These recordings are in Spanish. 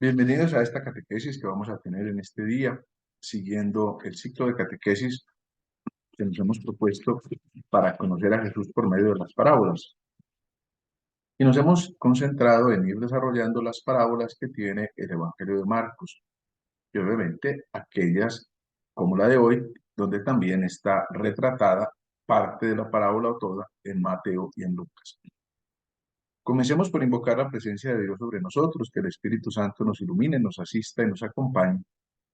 Bienvenidos a esta catequesis que vamos a tener en este día, siguiendo el ciclo de catequesis que nos hemos propuesto para conocer a Jesús por medio de las parábolas. Y nos hemos concentrado en ir desarrollando las parábolas que tiene el Evangelio de Marcos, y obviamente aquellas como la de hoy, donde también está retratada parte de la parábola o toda en Mateo y en Lucas. Comencemos por invocar la presencia de Dios sobre nosotros, que el Espíritu Santo nos ilumine, nos asista y nos acompañe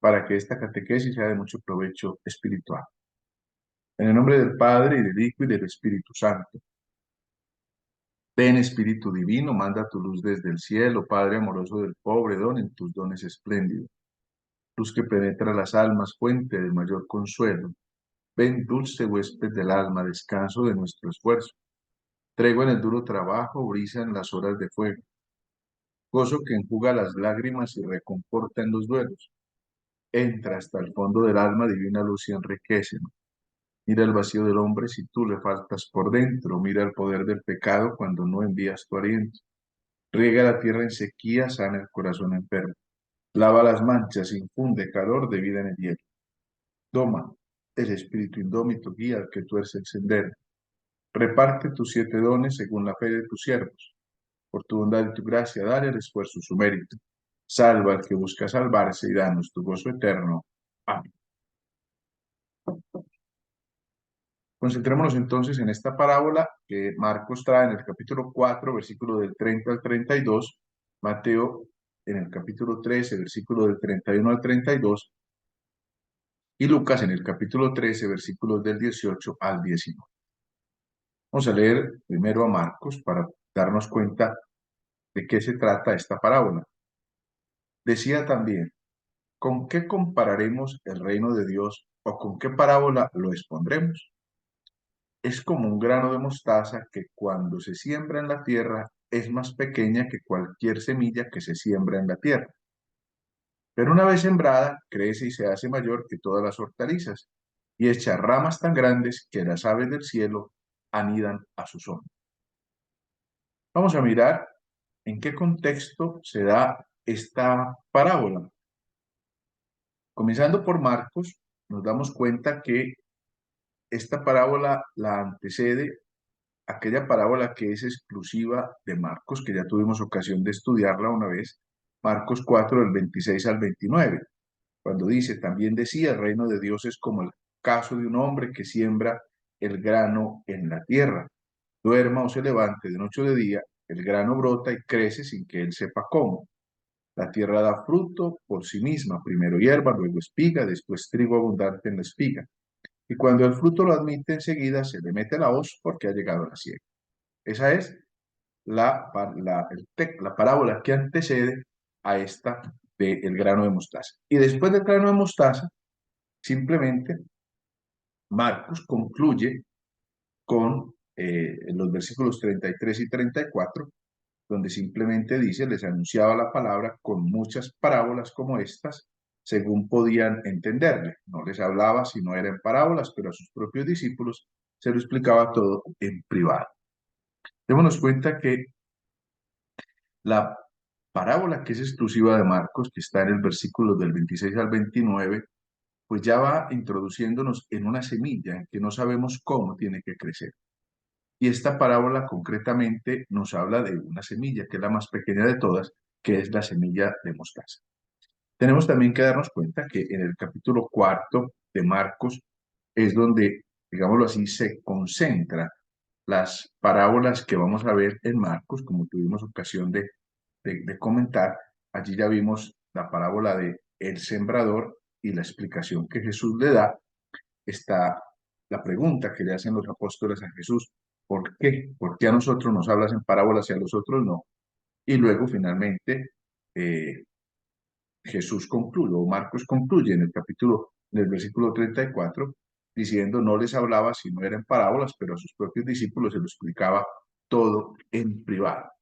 para que esta catequesis sea de mucho provecho espiritual. En el nombre del Padre, y del Hijo, y del Espíritu Santo. Ven, Espíritu Divino, manda tu luz desde el cielo, Padre amoroso del pobre, don en tus dones espléndidos. Luz que penetra las almas, fuente del mayor consuelo. Ven, dulce huésped del alma, descanso de nuestro esfuerzo. Tregua en el duro trabajo, brisa en las horas de fuego. Gozo que enjuga las lágrimas y reconforta en los duelos. Entra hasta el fondo del alma, divina luz, y enriquécenos. Mira el vacío del hombre si tú le faltas por dentro. Mira el poder del pecado cuando no envías tu aliento. Riega la tierra en sequía, sana el corazón enfermo. Lava las manchas, infunde calor de vida en el hielo. Toma el espíritu indómito, guía al que tuerce el sendero. Reparte tus 7 dones según la fe de tus siervos. Por tu bondad y tu gracia, dale al esfuerzo su mérito. Salva al que busca salvarse y danos tu gozo eterno. Amén. Concentrémonos entonces en esta parábola que Marcos trae en el capítulo 4, versículo del 30 al 32, Mateo en el capítulo 13, versículo del 31 al 32, y Lucas en el capítulo 13, versículos del 18 al 19. Vamos a leer primero a Marcos para darnos cuenta de qué se trata esta parábola. Decía también: ¿con qué compararemos el reino de Dios o con qué parábola lo expondremos? Es como un grano de mostaza que cuando se siembra en la tierra es más pequeña que cualquier semilla que se siembra en la tierra. Pero una vez sembrada, crece y se hace mayor que todas las hortalizas y echa ramas tan grandes que las aves del cielo anidan a su sombra. Vamos a mirar en qué contexto se da esta parábola. Comenzando por Marcos, nos damos cuenta que esta parábola la antecede aquella parábola que es exclusiva de Marcos, que ya tuvimos ocasión de estudiarla una vez, Marcos 4, del 26 al 29, cuando dice: también decía, el reino de Dios es como el caso de un hombre que siembra el grano en la tierra. Duerma o se levante de noche o de día, el grano brota y crece sin que él sepa cómo. La tierra da fruto por sí misma, primero hierba, luego espiga, después trigo abundante en la espiga. Y cuando el fruto lo admite enseguida, se le mete la hoz porque ha llegado la siega. Esa es la parábola que antecede a esta del grano de mostaza. Y después del grano de mostaza, simplemente Marcos concluye con los versículos 33 y 34, donde simplemente dice: les anunciaba la palabra con muchas parábolas como estas, según podían entenderle. No les hablaba si no era en parábolas, pero a sus propios discípulos se lo explicaba todo en privado. Démonos cuenta que la parábola que es exclusiva de Marcos, que está en el versículo del 26 al 29, pues ya va introduciéndonos en una semilla en que no sabemos cómo tiene que crecer. Y esta parábola concretamente nos habla de una semilla, que es la más pequeña de todas, que es la semilla de mostaza. Tenemos también que darnos cuenta que en el capítulo 4 de Marcos es donde, digámoslo así, se concentra las parábolas que vamos a ver en Marcos, como tuvimos ocasión de comentar. Allí ya vimos la parábola de el sembrador y la explicación que Jesús le da. Está la pregunta que le hacen los apóstoles a Jesús: ¿por qué? ¿Por qué a nosotros nos hablas en parábolas y a los otros no? Y luego finalmente eh, Jesús concluye, o Marcos concluye en el versículo 34, diciendo: no les hablaba si no era en parábolas, pero a sus propios discípulos se lo explicaba todo en privado.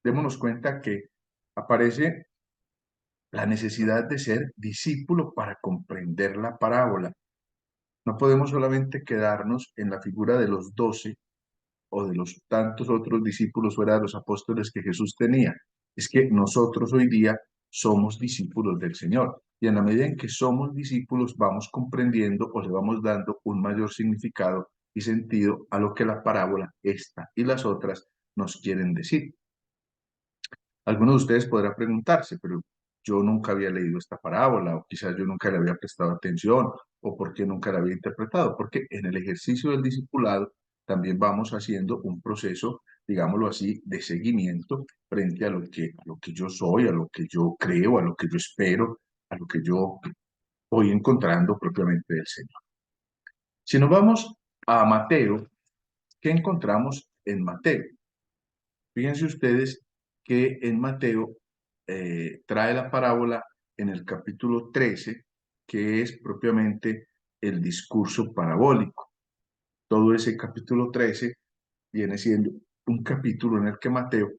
Démonos cuenta que aparece la necesidad de ser discípulo para comprender la parábola. No podemos solamente quedarnos en la figura de los 12 o de los tantos otros discípulos fuera de los apóstoles que Jesús tenía. Es que nosotros hoy día somos discípulos del Señor. Y en la medida en que somos discípulos, vamos comprendiendo o le vamos dando un mayor significado y sentido a lo que la parábola esta y las otras nos quieren decir. Algunos de ustedes podrán preguntarse, pero yo nunca había leído esta parábola, o quizás yo nunca le había prestado atención, o por qué nunca la había interpretado, porque en el ejercicio del discipulado también vamos haciendo un proceso, digámoslo así, de seguimiento frente a lo que yo soy, a lo que yo creo, a lo que yo espero, a lo que yo voy encontrando propiamente del Señor. Si nos vamos a Mateo, ¿qué encontramos en Mateo? Fíjense ustedes que en Mateo trae la parábola en el capítulo 13, que es propiamente el discurso parabólico. Todo ese capítulo 13 viene siendo un capítulo en el que Mateo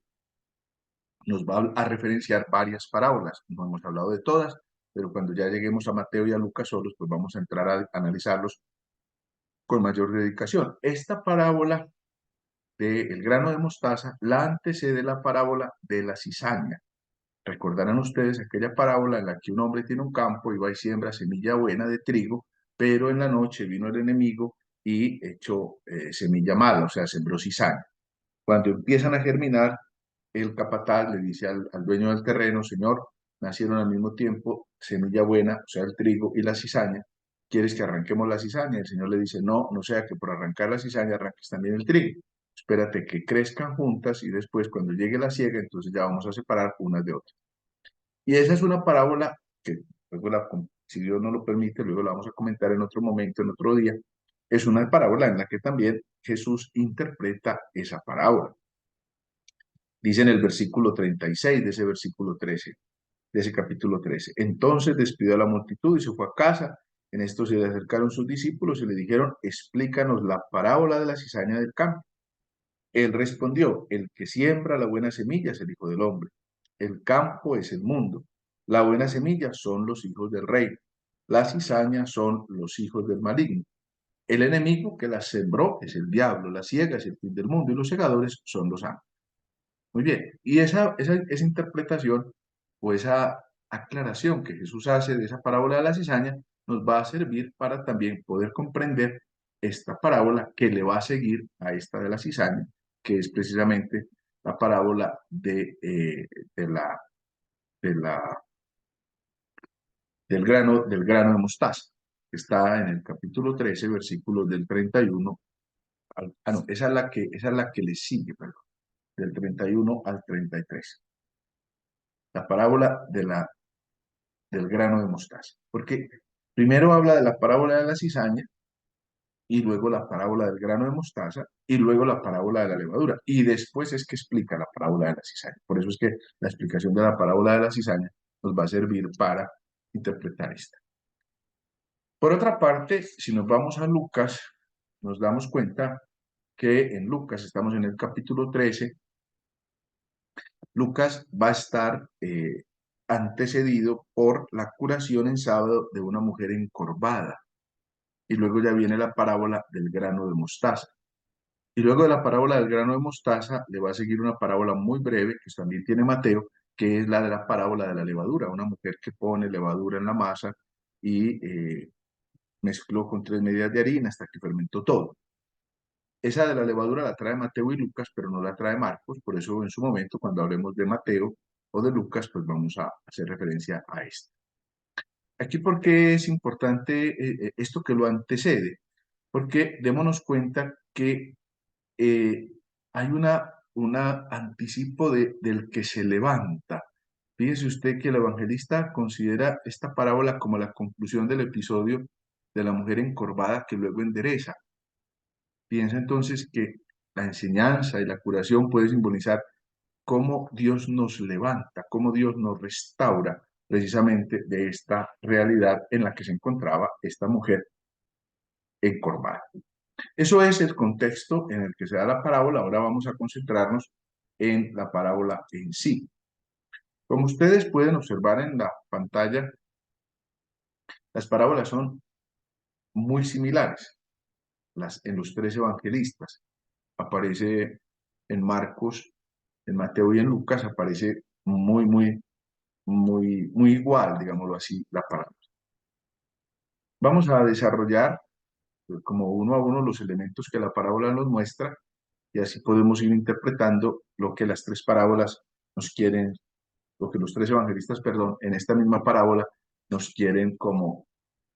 nos va a referenciar varias parábolas. No hemos hablado de todas, pero cuando ya lleguemos a Mateo y a Lucas solos, pues vamos a entrar a analizarlos con mayor dedicación. Esta parábola del grano de mostaza la antecede la parábola de la cizaña. Recordarán ustedes aquella parábola en la que un hombre tiene un campo y va y siembra semilla buena de trigo, pero en la noche vino el enemigo y echó semilla mala, o sea, sembró cizaña. Cuando empiezan a germinar, el capataz le dice al dueño del terreno: Señor, nacieron al mismo tiempo semilla buena, o sea, el trigo y la cizaña. ¿Quieres que arranquemos la cizaña? El Señor le dice: no, no sea que por arrancar la cizaña arranques también el trigo. Espérate que crezcan juntas y después cuando llegue la siega, entonces ya vamos a separar unas de otras. Y esa es una parábola que, luego si Dios no lo permite, luego la vamos a comentar en otro momento, en otro día. Es una parábola en la que también Jesús interpreta esa parábola. Dice en el versículo 36 de ese versículo 13, de ese capítulo 13. Entonces despidió a la multitud y se fue a casa. En esto se le acercaron sus discípulos y le dijeron: explícanos la parábola de la cizaña del campo. Él respondió: el que siembra la buena semilla es el Hijo del Hombre. El campo es el mundo. La buena semilla son los hijos del reino. La cizaña son los hijos del maligno. El enemigo que las sembró es el diablo. La ciega es el fin del mundo y los segadores son los ángeles. Muy bien. Y esa interpretación o esa aclaración que Jesús hace de esa parábola de la cizaña nos va a servir para también poder comprender esta parábola que le va a seguir a esta de la cizaña, que es precisamente la parábola de la, de la, del grano de mostaza, que está en el capítulo 13, versículos del 31 no, esa es la que le sigue, perdón, del 31 al 33. La parábola del grano de mostaza. Porque primero habla de la parábola de la cizaña, y luego la parábola del grano de mostaza, y luego la parábola de la levadura. Y después es que explica la parábola de la cizaña. Por eso es que la explicación de la parábola de la cizaña nos va a servir para interpretar esta. Por otra parte, si nos vamos a Lucas, nos damos cuenta que en Lucas, estamos en el capítulo 13, Lucas va a estar antecedido por la curación en sábado de una mujer encorvada. Y luego ya viene la parábola del grano de mostaza. Y luego de la parábola del grano de mostaza le va a seguir una parábola muy breve, que también tiene Mateo, que es la de la parábola de la levadura. Una mujer que pone levadura en la masa y mezcló con 3 medidas de harina hasta que fermentó todo. Esa de la levadura la trae Mateo y Lucas, pero no la trae Marcos. Por eso en su momento, cuando hablemos de Mateo o de Lucas, pues vamos a hacer referencia a esto. Aquí, ¿por qué es importante esto que lo antecede? Porque démonos cuenta que eh, hay una anticipo del que se levanta. Fíjese usted que el evangelista considera esta parábola como la conclusión del episodio de la mujer encorvada que luego endereza. Piensa entonces que la enseñanza y la curación puede simbolizar cómo Dios nos levanta, cómo Dios nos restaura precisamente de esta realidad en la que se encontraba esta mujer encorvada. Eso es el contexto en el que se da la parábola. Ahora vamos a concentrarnos en la parábola en sí. Como ustedes pueden observar en la pantalla, las parábolas son muy similares en los 3 evangelistas. Aparece en Marcos, en Mateo y en Lucas, aparece muy, muy, muy igual, digámoslo así, la parábola. Vamos a desarrollar como uno a uno los elementos que la parábola nos muestra y así podemos ir interpretando lo que las tres parábolas nos quieren, lo que los tres evangelistas, perdón, en esta misma parábola nos quieren como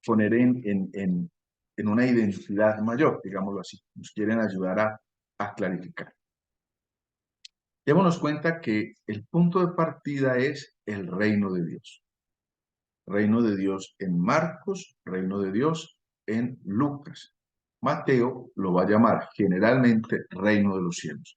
poner en una identidad mayor, digámoslo así, nos quieren ayudar a clarificar. Démonos cuenta que el punto de partida es el reino de Dios. Reino de Dios en Marcos, reino de Dios en Lucas. Mateo lo va a llamar generalmente reino de los cielos.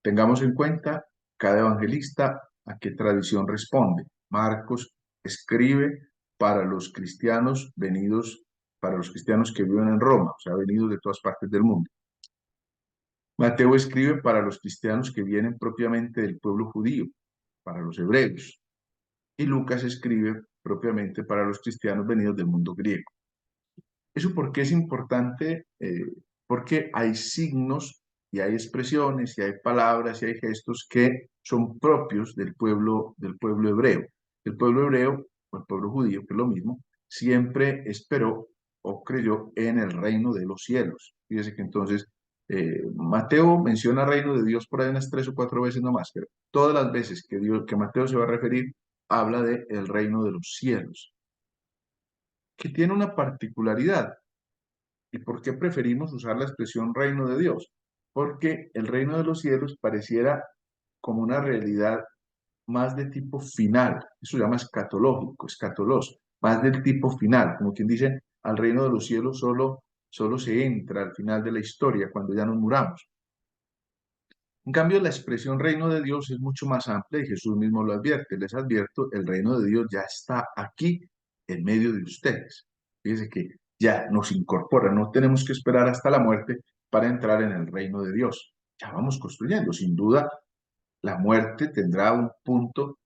Tengamos en cuenta cada evangelista a qué tradición responde. Marcos escribe para los cristianos venidos, para los cristianos que viven en Roma, o sea, venidos de todas partes del mundo. Mateo escribe para los cristianos que vienen propiamente del pueblo judío, para los hebreos. Y Lucas escribe propiamente para los cristianos venidos del mundo griego. ¿Eso por qué es importante? Porque hay signos y hay expresiones y hay palabras y hay gestos que son propios del pueblo hebreo. El pueblo hebreo, o el pueblo judío, que es lo mismo, siempre esperó o creyó en el reino de los cielos. Fíjese que entonces Mateo menciona reino de Dios por ahí unas 3 o 4 veces nomás, pero todas las veces que Mateo se va a referir, habla de el reino de los cielos, que tiene una particularidad. ¿Y por qué preferimos usar la expresión reino de Dios? Porque el reino de los cielos pareciera como una realidad más de tipo final, eso se llama escatológico, escatolos, más del tipo final, como quien dice, al reino de los cielos solo se entra al final de la historia, cuando ya nos muramos. En cambio, la expresión reino de Dios es mucho más amplia y Jesús mismo lo advierte. Les advierto, el reino de Dios ya está aquí en medio de ustedes. Fíjense que ya nos incorpora, no tenemos que esperar hasta la muerte para entrar en el reino de Dios. Ya vamos construyendo. Sin duda, la muerte tendrá un punto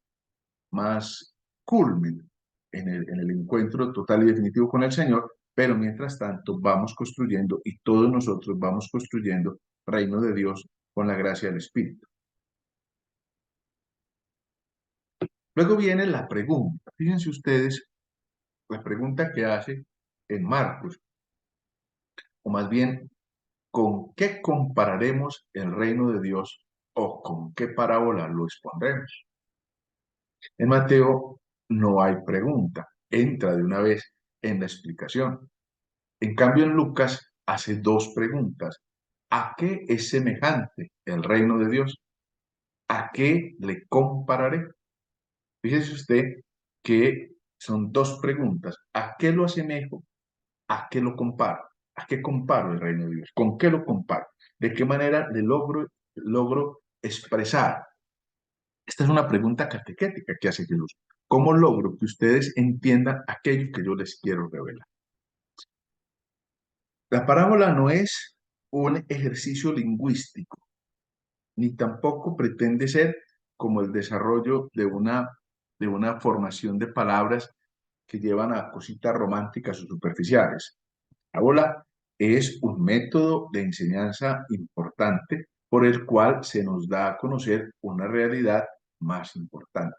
más culmen en el encuentro total y definitivo con el Señor, pero mientras tanto vamos construyendo y todos nosotros vamos construyendo reino de Dios con la gracia del Espíritu. Luego viene la pregunta. Fíjense ustedes, la pregunta que hace en Marcos, o más bien, ¿con qué compararemos el reino de Dios o con qué parábola lo expondremos? En Mateo no hay pregunta, entra de una vez en la explicación. En cambio, en Lucas hace dos preguntas. ¿A qué es semejante el reino de Dios? ¿A qué le compararé? Fíjese usted que son dos preguntas. ¿A qué lo asemejo? ¿A qué lo comparo? ¿A qué comparo el reino de Dios? ¿Con qué lo comparo? ¿De qué manera le logro expresar? Esta es una pregunta catequética que hace Jesús. ¿Cómo logro que ustedes entiendan aquello que yo les quiero revelar? La parábola no es un ejercicio lingüístico, ni tampoco pretende ser como el desarrollo de una formación de palabras que llevan a cositas románticas o superficiales. La parábola es un método de enseñanza importante por el cual se nos da a conocer una realidad más importante.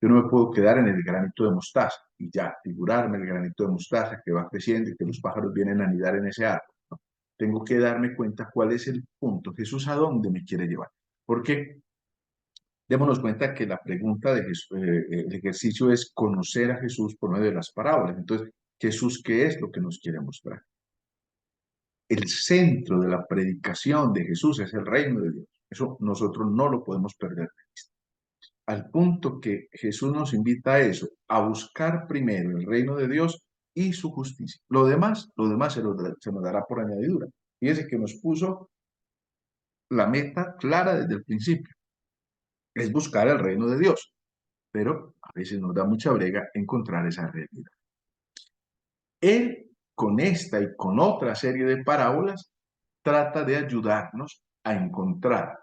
Yo no me puedo quedar en el granito de mostaza y ya figurarme el granito de mostaza que va creciendo y que los pájaros vienen a anidar en ese árbol. ¿No? Tengo que darme cuenta cuál es el punto. Jesús, ¿a dónde me quiere llevar? Porque démonos cuenta que la pregunta de Jesús, el ejercicio es conocer a Jesús por medio de las parábolas. Entonces, Jesús, ¿qué es lo que nos quiere mostrar? El centro de la predicación de Jesús es el reino de Dios. Eso nosotros no lo podemos perder de vista. Al punto que Jesús nos invita a eso, a buscar primero el reino de Dios y su justicia. Lo demás se nos dará por añadidura. Fíjese que nos puso la meta clara desde el principio, es buscar el reino de Dios, pero a veces nos da mucha brega encontrar esa realidad. Él, con esta y con otra serie de parábolas, trata de ayudarnos a encontrar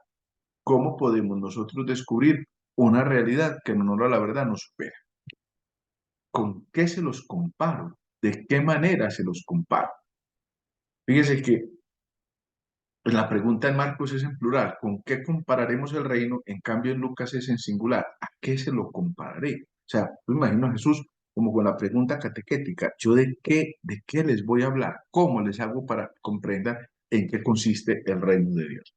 cómo podemos nosotros descubrir una realidad que en honor a la verdad nos supera. ¿Con qué se los comparo? ¿De qué manera se los comparo? Fíjese que la pregunta en Marcos es en plural. ¿Con qué compararemos el reino? En cambio, en Lucas es en singular. ¿A qué se lo compararé? sea, yo imagino a Jesús como con la pregunta catequética, ¿yo de qué les voy a hablar? ¿Cómo les hago para que comprendan en qué consiste el reino de Dios?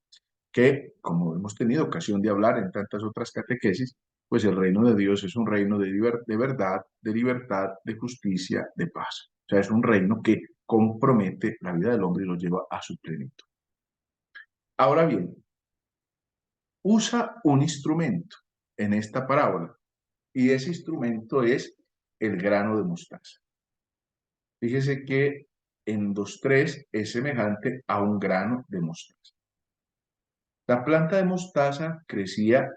Que, como hemos tenido ocasión de hablar en tantas otras catequesis, pues el reino de Dios es un reino de verdad, de libertad, de justicia, de paz. O sea, es un reino que compromete la vida del hombre y lo lleva a su plenitud. Ahora bien, usa un instrumento en esta parábola y ese instrumento es el grano de mostaza. Fíjese que en 2.3 es semejante a un grano de mostaza. La planta de mostaza crecía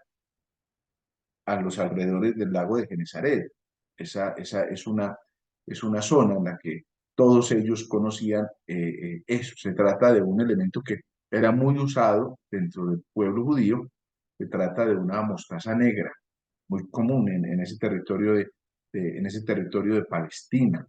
a los alrededores del lago de Genesaret. Esa es una zona en la que todos ellos conocían eso. Se trata de un elemento que era muy usado dentro del pueblo judío. Se trata de una mostaza negra, muy común en ese en ese territorio de Palestina,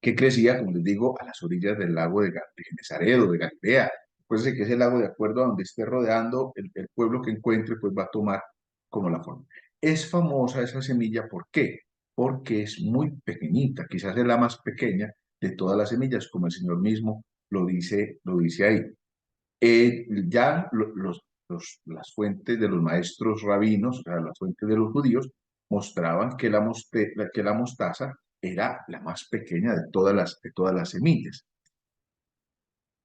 que crecía, como les digo, a las orillas del lago de Genesaret o de Galilea. Acuérdense que ese lago, de acuerdo a donde esté rodeando el pueblo que encuentre, pues va a tomar como la forma. Es famosa esa semilla, ¿por qué? Porque es muy pequeñita, quizás es la más pequeña de todas las semillas, como el Señor mismo lo dice ahí. Ya las fuentes de los maestros rabinos, o sea, las fuentes de los judíos, mostraban que que la mostaza era la más pequeña de todas las semillas.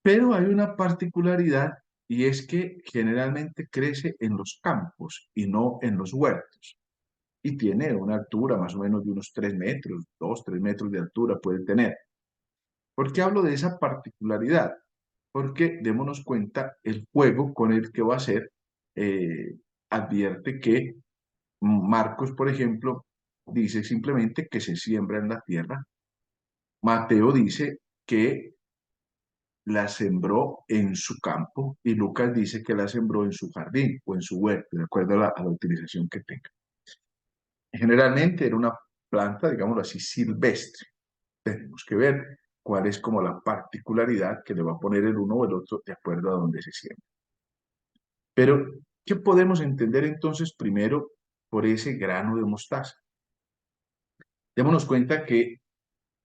Pero hay una particularidad y es que generalmente crece en los campos y no en los huertos. Y tiene una altura más o menos de unos 3 metros, 2, 3 metros de altura puede tener. ¿Por qué hablo de esa particularidad? Porque démonos cuenta, el juego con el que va a ser advierte que Marcos, por ejemplo, dice simplemente que se siembra en la tierra. Mateo dice que la sembró en su campo y Lucas dice que la sembró en su jardín o en su huerto, de acuerdo a la utilización que tenga. Generalmente era una planta, digámoslo así, silvestre. Tenemos que ver cuál es como la particularidad que le va a poner el uno o el otro de acuerdo a donde se siembra. Pero, ¿qué podemos entender entonces primero por ese grano de mostaza? Démonos cuenta que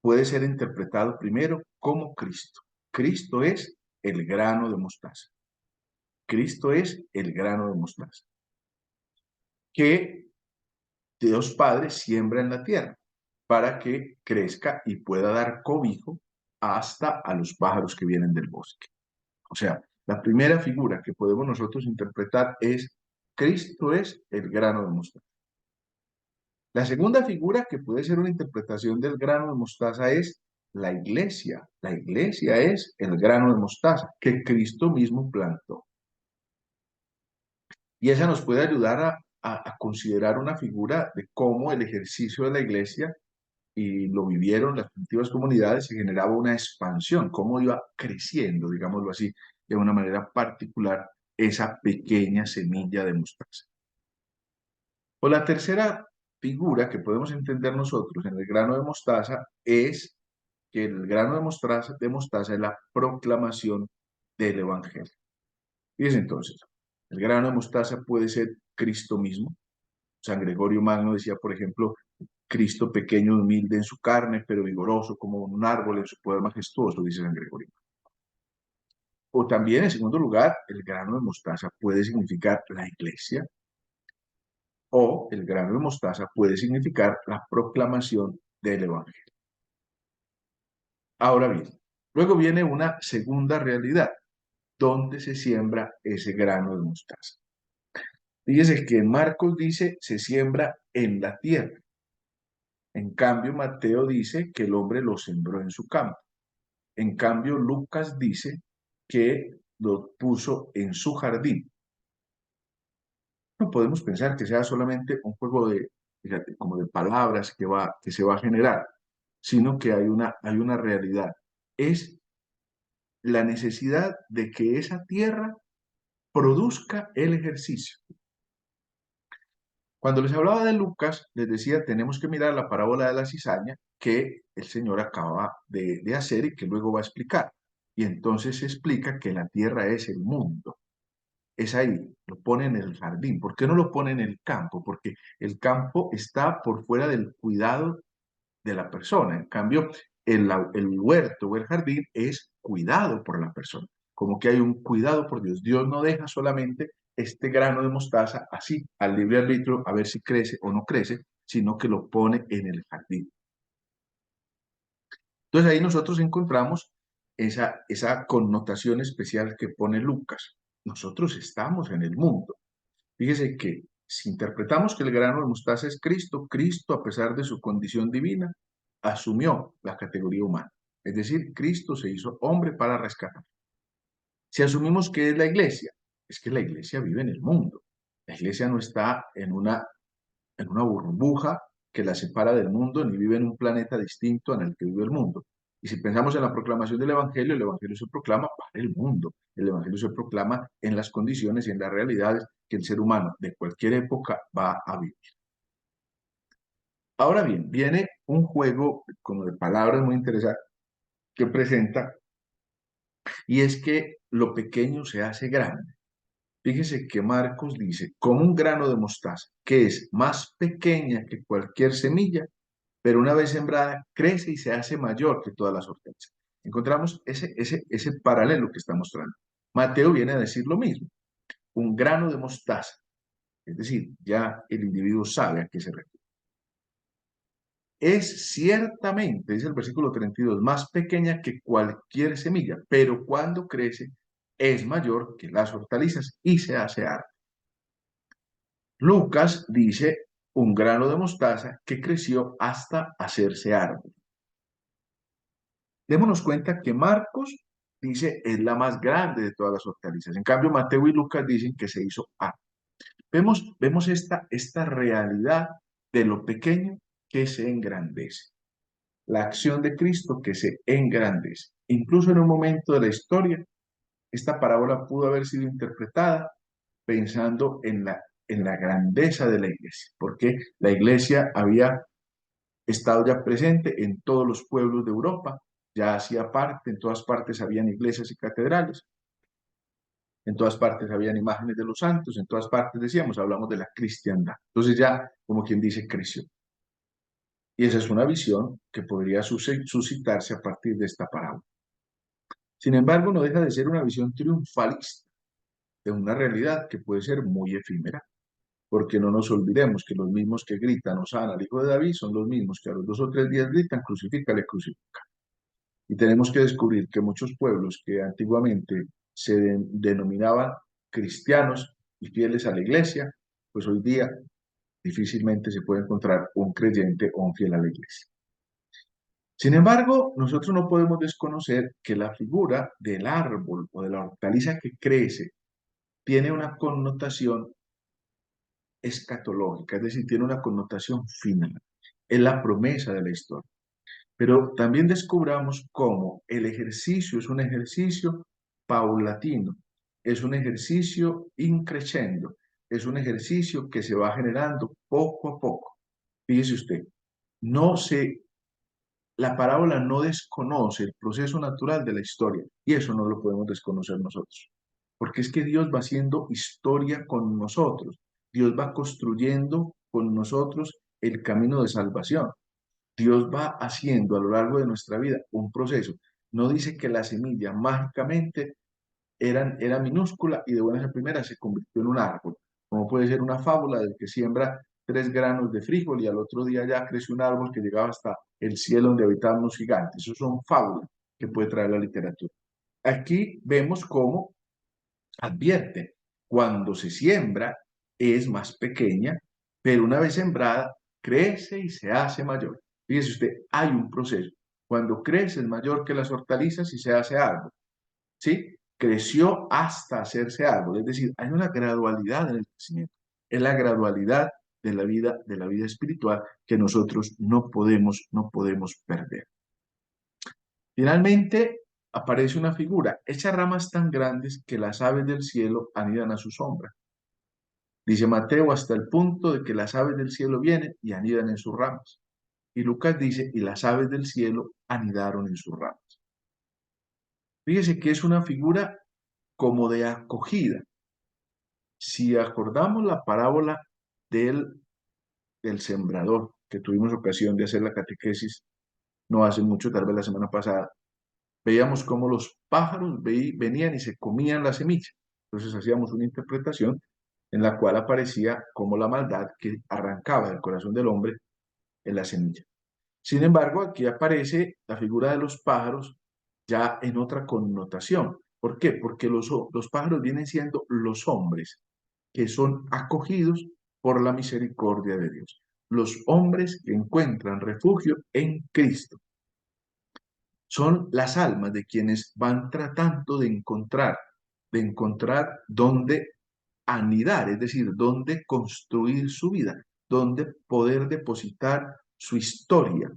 puede ser interpretado primero como Cristo. Cristo es el grano de mostaza. Cristo es el grano de mostaza que Dios Padre siembra en la tierra para que crezca y pueda dar cobijo hasta a los pájaros que vienen del bosque. O sea, la primera figura que podemos nosotros interpretar es Cristo es el grano de mostaza. La segunda figura que puede ser una interpretación del grano de mostaza es la iglesia. La iglesia es el grano de mostaza que Cristo mismo plantó. Y esa nos puede ayudar a considerar una figura de cómo el ejercicio de la iglesia, y lo vivieron las primitivas comunidades, se generaba una expansión, cómo iba creciendo, digámoslo así, de una manera particular, esa pequeña semilla de mostaza. O la tercera figura que podemos entender nosotros en el grano de mostaza es que el grano de mostaza es la proclamación del Evangelio. Fíjense entonces, el grano de mostaza puede ser Cristo mismo. San Gregorio Magno decía, por ejemplo, Cristo pequeño, humilde en su carne, pero vigoroso como un árbol en su poder majestuoso, dice San Gregorio. O también, en segundo lugar, el grano de mostaza puede significar la iglesia, o el grano de mostaza puede significar la proclamación del Evangelio. Ahora bien, luego viene una segunda realidad. ¿Dónde se siembra ese grano de mostaza? Fíjese que Marcos dice se siembra en la tierra. En cambio, Mateo dice que el hombre lo sembró en su campo. En cambio, Lucas dice que lo puso en su jardín. No podemos pensar que sea solamente un juego fíjate, como de palabras que se va a generar, sino que hay una realidad. Es la necesidad de que esa tierra produzca el ejercicio. Cuando les hablaba de Lucas, les decía, tenemos que mirar la parábola de la cizaña que el Señor acaba de hacer y que luego va a explicar. Y entonces se explica que la tierra es el mundo. es ahí, lo pone en el jardín. ¿Por qué no lo pone en el campo? Porque el campo está por fuera del cuidado de la persona. En cambio, el huerto o el jardín es cuidado por la persona. Como que hay un cuidado por Dios. Dios no deja solamente este grano de mostaza así, al libre arbitrio, a ver si crece o no crece, sino que lo pone en el jardín. Entonces ahí nosotros encontramos esa connotación especial que pone Lucas. Nosotros estamos en el mundo. Fíjese que si interpretamos que el grano de mostaza es Cristo, Cristo, a pesar de su condición divina, asumió la categoría humana. Es decir, Cristo se hizo hombre para rescatar. Si asumimos que es la iglesia, es que la iglesia vive en el mundo. La iglesia no está en una burbuja que la separa del mundo, ni vive en un planeta distinto en el que vive el mundo. Y si pensamos en la proclamación del Evangelio, el Evangelio se proclama para el mundo. El Evangelio se proclama en las condiciones y en las realidades que el ser humano de cualquier época va a vivir. Ahora bien, viene un juego como de palabras muy interesante que presenta, y es que lo pequeño se hace grande. Fíjese que Marcos dice, como un grano de mostaza, que es más pequeña que cualquier semilla, pero una vez sembrada crece y se hace mayor que todas las hortalizas. Encontramos ese paralelo que está mostrando. Mateo viene a decir lo mismo, un grano de mostaza, es decir, ya el individuo sabe a qué se refiere. Es ciertamente, dice el versículo 32, más pequeña que cualquier semilla, pero cuando crece es mayor que las hortalizas y se hace árbol. Lucas dice un grano de mostaza que creció hasta hacerse árbol. Démonos cuenta que Marcos dice es la más grande de todas las hortalizas. En cambio, Mateo y Lucas dicen que se hizo árbol. Vemos esta realidad de lo pequeño que se engrandece. La acción de Cristo que se engrandece. Incluso en un momento de la historia, esta parábola pudo haber sido interpretada pensando en la grandeza de la iglesia, porque la iglesia había estado ya presente en todos los pueblos de Europa, ya hacía parte, en todas partes habían iglesias y catedrales, en todas partes habían imágenes de los santos, en todas partes decíamos, hablamos de la cristiandad. Entonces ya, como quien dice, creció. Y esa es una visión que podría suscitarse a partir de esta parábola. Sin embargo, no deja de ser una visión triunfalista de una realidad que puede ser muy efímera, porque no nos olvidemos que los mismos que gritan Hosana al hijo de David son los mismos que a los 2 o 3 días gritan crucifícale, crucifícale. Y tenemos que descubrir que muchos pueblos que antiguamente se denominaban cristianos y fieles a la iglesia, pues hoy día difícilmente se puede encontrar un creyente o un fiel a la iglesia. Sin embargo, nosotros no podemos desconocer que la figura del árbol o de la hortaliza que crece tiene una connotación escatológica, es decir, tiene una connotación final. Es la promesa de la historia. Pero también descubramos cómo el ejercicio es un ejercicio paulatino, es un ejercicio increciendo, es un ejercicio que se va generando poco a poco. Fíjese usted, no se, la parábola no desconoce el proceso natural de la historia y eso no lo podemos desconocer nosotros, porque es que Dios va haciendo historia con nosotros, Dios va construyendo con nosotros el camino de salvación. Dios va haciendo a lo largo de nuestra vida un proceso. No dice que la semilla mágicamente era minúscula y de buenas a primeras se convirtió en un árbol, como puede ser una fábula del que siembra 3 granos de frijol y al otro día ya crece un árbol que llegaba hasta el cielo donde habitaban los gigantes. Eso son fábulas que puede traer la literatura. Aquí vemos cómo advierte, cuando se siembra es más pequeña, pero una vez sembrada crece y se hace mayor. Fíjese usted, hay un proceso. Cuando crece es mayor que las hortalizas y se hace árbol. ¿Sí? Creció hasta hacerse árbol. Es decir, hay una gradualidad en el crecimiento. Es la gradualidad de la vida espiritual que nosotros no podemos perder. Finalmente, aparece una figura, echa ramas tan grandes que las aves del cielo anidan a su sombra. Dice Mateo hasta el punto de que las aves del cielo vienen y anidan en sus ramas. Y Lucas dice, y las aves del cielo anidaron en sus ramas. Fíjese que es una figura como de acogida. Si acordamos la parábola del, del sembrador, que tuvimos ocasión de hacer la catequesis no hace mucho, tal vez la semana pasada, veíamos cómo los pájaros venían y se comían la semilla. Entonces hacíamos una interpretación en la cual aparecía como la maldad que arrancaba del corazón del hombre en la semilla. Sin embargo, aquí aparece la figura de los pájaros ya en otra connotación. ¿Por qué? Porque los pájaros vienen siendo los hombres que son acogidos por la misericordia de Dios. Los hombres que encuentran refugio en Cristo. Son las almas de quienes van tratando de encontrar dónde anidar, es decir, dónde construir su vida, dónde poder depositar su historia.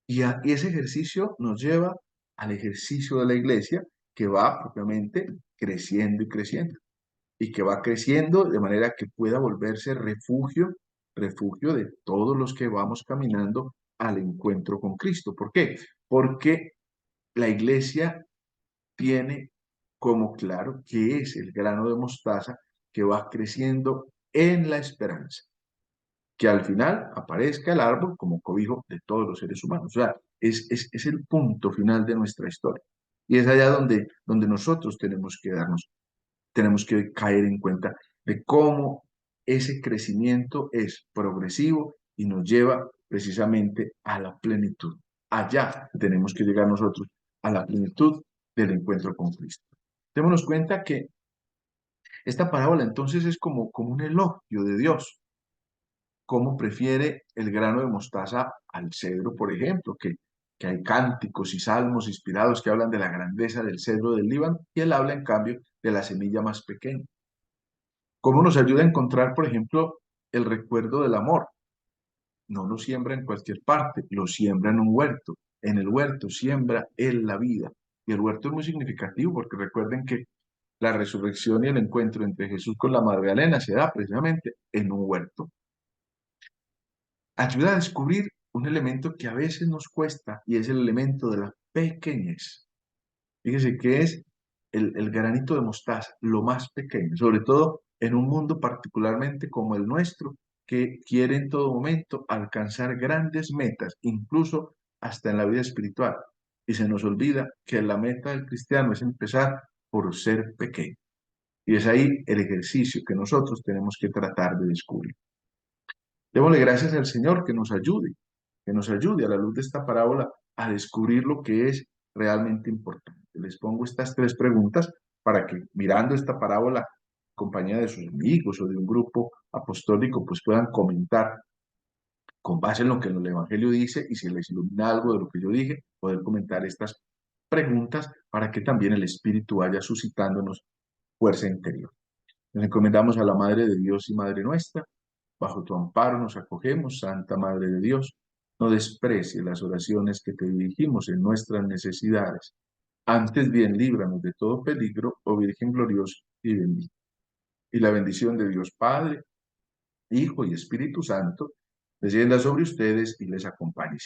Y ese ejercicio nos lleva al ejercicio de la iglesia que va propiamente creciendo y creciendo y que va creciendo de manera que pueda volverse refugio, refugio de todos los que vamos caminando al encuentro con Cristo. ¿Por qué? Porque la iglesia tiene como claro que es el grano de mostaza que va creciendo en la esperanza, que al final aparezca el árbol como cobijo de todos los seres humanos. O sea, es el punto final de nuestra historia. Y es allá donde nosotros tenemos que caer en cuenta de cómo ese crecimiento es progresivo y nos lleva precisamente a la plenitud. Allá tenemos que llegar nosotros a la plenitud del encuentro con Cristo. Démonos cuenta que esta parábola entonces es como un elogio de Dios, cómo prefiere el grano de mostaza al cedro, por ejemplo, que hay cánticos y salmos inspirados que hablan de la grandeza del cedro del Líbano, y él habla en cambio de la semilla más pequeña. ¿Cómo nos ayuda a encontrar, por ejemplo, el recuerdo del amor? No lo siembra en cualquier parte, lo siembra en un huerto. En el huerto siembra él la vida. Y el huerto es muy significativo porque recuerden que la resurrección y el encuentro entre Jesús con la Magdalena se da precisamente en un huerto. Ayuda a descubrir un elemento que a veces nos cuesta y es el elemento de la pequeñez. Fíjese que es el granito de mostaza, lo más pequeño, sobre todo en un mundo particularmente como el nuestro, que quiere en todo momento alcanzar grandes metas, incluso hasta en la vida espiritual. Y se nos olvida que la meta del cristiano es empezar por ser pequeño. Y es ahí el ejercicio que nosotros tenemos que tratar de descubrir. Démosle gracias al Señor que nos ayude a la luz de esta parábola a descubrir lo que es realmente importante. Les pongo estas tres preguntas para que mirando esta parábola, en compañía de sus amigos o de un grupo apostólico, pues puedan comentar con base en lo que el Evangelio dice y si les ilumina algo de lo que yo dije, poder comentar estas preguntas para que también el Espíritu vaya suscitándonos fuerza interior. Nos encomendamos a la Madre de Dios y Madre nuestra. Bajo tu amparo nos acogemos, Santa Madre de Dios. No desprecies las oraciones que te dirigimos en nuestras necesidades. Antes bien, líbranos de todo peligro, oh Virgen gloriosa y bendita. Y la bendición de Dios Padre, Hijo y Espíritu Santo, descienda sobre ustedes y les acompañe.